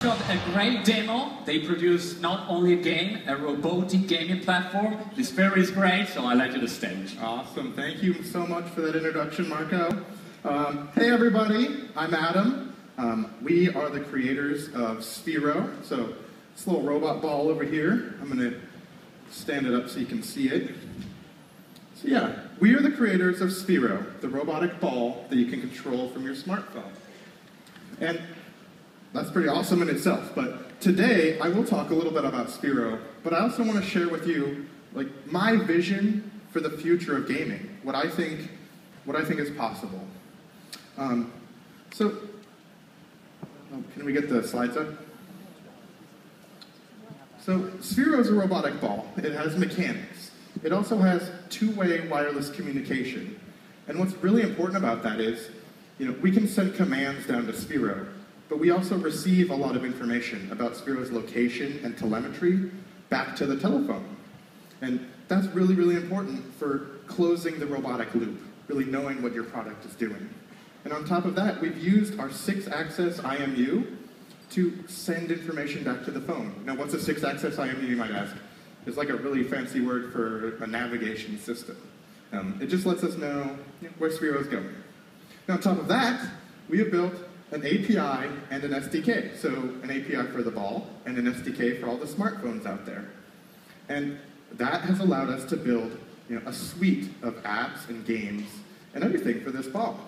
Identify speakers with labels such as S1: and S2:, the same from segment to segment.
S1: Got a great demo. They produced not only a game, a robotic gaming platform. This Paris is great, so I like you to stage.
S2: Awesome. Thank you so much for that introduction, Marco. Hey everybody, I'm Adam. We are the creators of Sphero. So this little robot ball over here, I'm going to stand it up so you can see it. So yeah, we are the creators of Sphero, the robotic ball that you can control from your smartphone. And that's pretty awesome in itself, but today I will talk a little bit about Sphero, but I also want to share with you like my vision for the future of gaming, what I think is possible. Can we get the slides up? So Sphero is a robotic ball. It has mechanics. It also has two-way wireless communication. And what's really important about that is, we can send commands down to Sphero, but we also receive a lot of information about Sphero's location and telemetry back to the telephone. And that's really, really important for closing the robotic loop, really knowing what your product is doing. And on top of that, we've used our 6-axis IMU to send information back to the phone. Now, what's a 6-axis IMU, you might ask? It's like a really fancy word for a navigation system. It just lets us know where Sphero is going. Now, on top of that, we have built an API and an SDK. So an API for the ball and an SDK for all the smartphones out there. And that has allowed us to build a suite of apps and games and everything for this ball.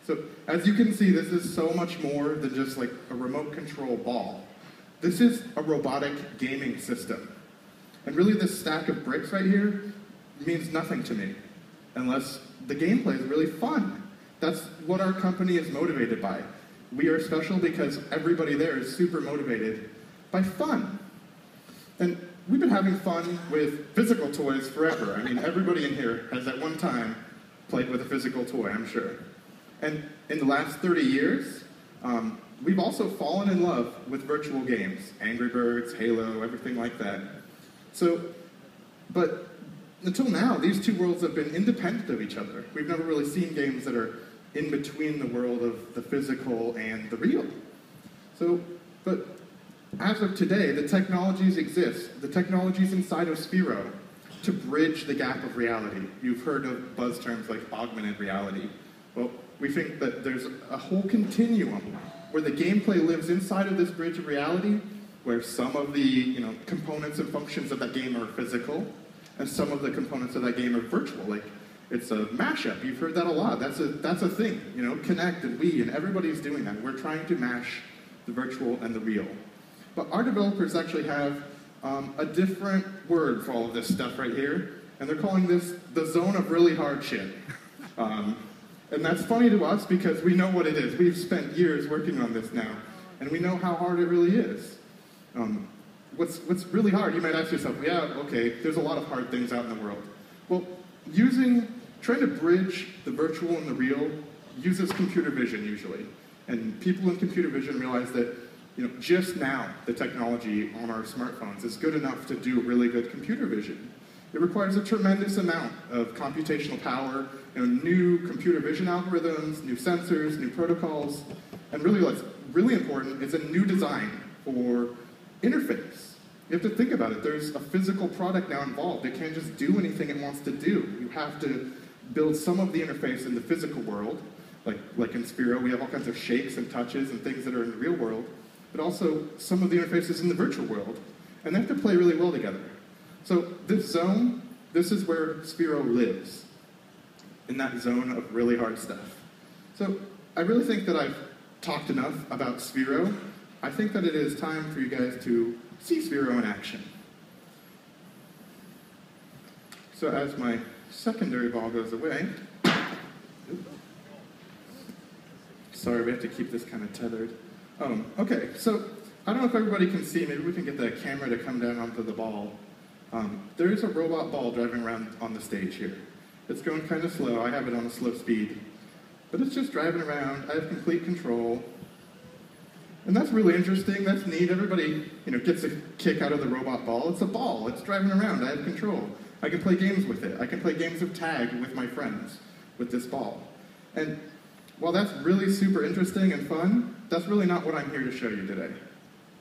S2: So as you can see, this is so much more than just like a remote control ball. This is a robotic gaming system. And really this stack of bricks right here means nothing to me unless the gameplay is really fun. That's what our company is motivated by. We are special because everybody there is super motivated by fun. And we've been having fun with physical toys forever. I mean, everybody in here has at one time played with a physical toy, I'm sure. And in the last 30 years, we've also fallen in love with virtual games. Angry Birds, Halo, everything like that. But until now, these two worlds have been independent of each other. We've never really seen games that are in between the world of the physical and the real. But as of today, the technologies exist. The technologies inside of Sphero to bridge the gap of reality. You've heard of buzz terms like augmented reality. Well, we think that there's a whole continuum where the gameplay lives inside of this bridge of reality, where some of the components and functions of that game are physical, and some of the components of that game are virtual. Like, it's a mashup. You've heard that a lot. That's a thing. Connect and we, and everybody's doing that. We're trying to mash the virtual and the real. But our developers actually have a different word for all of this stuff right here, and they're calling this the zone of really hard shit. And that's funny to us because we know what it is. We've spent years working on this now, and we know how hard it really is. What's really hard? You might ask yourself, yeah, okay, there's a lot of hard things out in the world. Well, trying to bridge the virtual and the real uses computer vision usually. And people in computer vision realize that just now the technology on our smartphones is good enough to do really good computer vision. It requires a tremendous amount of computational power, new computer vision algorithms, new sensors, new protocols, and really what's really important is a new design for interface. You have to think about it. There's a physical product now involved. It can't just do anything it wants to do. You have to build some of the interface in the physical world. Like in Sphero, we have all kinds of shakes and touches and things that are in the real world, but also some of the interfaces in the virtual world. And they have to play really well together. So this zone, this is where Sphero lives, in that zone of really hard stuff. So I really think that I've talked enough about Sphero. I think that it is time for you guys to see Sphero in action. So as my secondary ball goes away, sorry, we have to keep this kind of tethered. Okay, so I don't know if everybody can see, maybe we can get the camera to come down onto the ball. There is a robot ball driving around on the stage here. It's going kind of slow, I have it on a slow speed. But it's just driving around, I have complete control. And that's really interesting, that's neat. Everybody gets a kick out of the robot ball. It's a ball, it's driving around, I have control. I can play games with it. I can play games of tag with my friends with this ball. And while that's really super interesting and fun, that's really not what I'm here to show you today.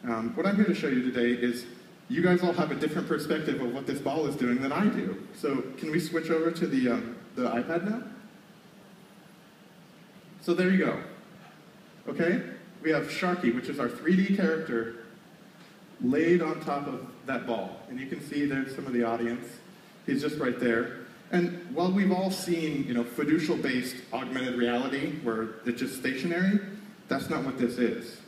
S2: What I'm here to show you today is you guys all have a different perspective of what this ball is doing than I do. So can we switch over to the iPad now? So there you go. Okay? We have Sharky, which is our 3D character, laid on top of that ball. And you can see there's some of the audience. He's just right there. And while we've all seen, fiducial-based augmented reality, where it's just stationary, that's not what this is.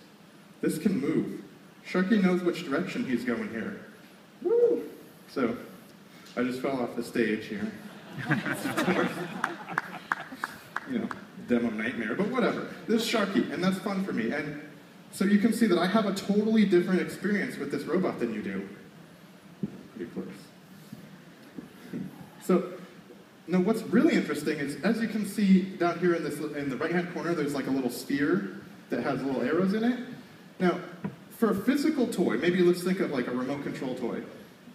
S2: This can move. Sharky knows which direction he's going here. Woo! So, I just fell off the stage here. Demo nightmare, but whatever. This is Sharky, and that's fun for me. And so you can see that I have a totally different experience with this robot than you do. Pretty close. So, now what's really interesting is, as you can see down here in the right-hand corner, there's like a little sphere that has little arrows in it. Now, for a physical toy, maybe let's think of like a remote control toy.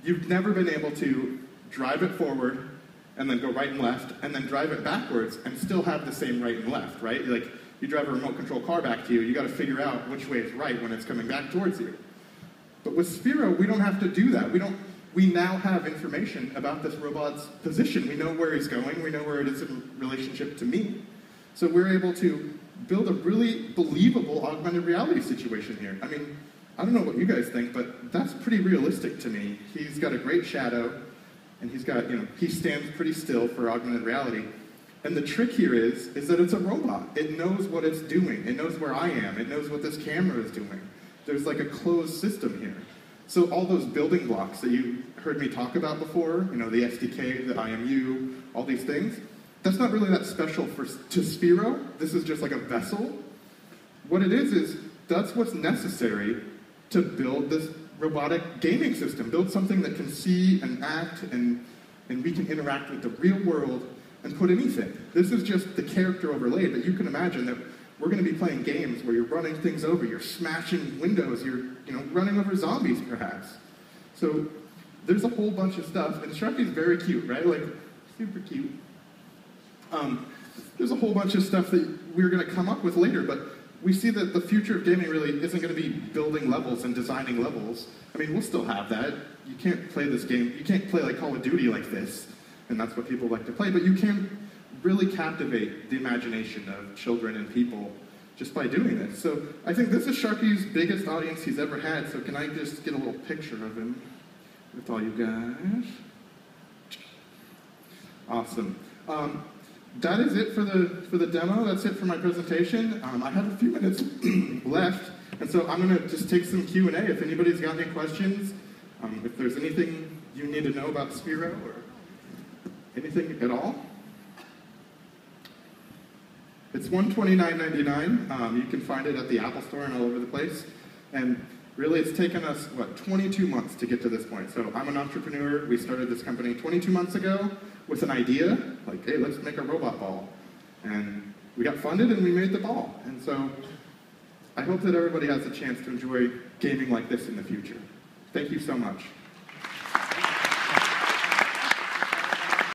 S2: You've never been able to drive it forward and then go right and left, and then drive it backwards and still have the same right and left, right? Like, you drive a remote control car back to you, you gotta figure out which way is right when it's coming back towards you. But with Sphero, we don't have to do that. We now have information about this robot's position. We know where he's going, we know where it is in relationship to me. So we're able to build a really believable augmented reality situation here. I mean, I don't know what you guys think, but that's pretty realistic to me. He's got a great shadow, and he's got, he stands pretty still for augmented reality. And the trick here is that it's a robot. It knows what it's doing. It knows where I am. It knows what this camera is doing. There's like a closed system here. So all those building blocks that you heard me talk about before, the SDK, the IMU, all these things, that's not really that special to Sphero. This is just like a vessel. What it is that's what's necessary to build this robotic gaming system, build something that can see and act, and we can interact with the real world and put anything. This is just the character overlaid, but you can imagine that we're going to be playing games where you're running things over, you're smashing windows, you're running over zombies perhaps. So there's a whole bunch of stuff, and Sharky's very cute, right? Like, super cute. There's a whole bunch of stuff that we're going to come up with later, but we see that the future of gaming really isn't going to be building levels and designing levels. I mean, we'll still have that. You can't play this game, you can't play like Call of Duty like this, and that's what people like to play, but you can really captivate the imagination of children and people just by doing this. So I think this is Sharky's biggest audience he's ever had, so can I just get a little picture of him with all you guys? Awesome. That is it for the demo. That's it for my presentation. I have a few minutes left, and so I'm going to just take some Q&A. If anybody's got any questions, if there's anything you need to know about Sphero or anything at all. It's $129.99. You can find it at the Apple Store and all over the place. And really, it's taken us, 22 months to get to this point. So I'm an entrepreneur. We started this company 22 months ago with an idea, like, hey, let's make a robot ball. And we got funded and we made the ball. And so I hope that everybody has a chance to enjoy gaming like this in the future. Thank you so much.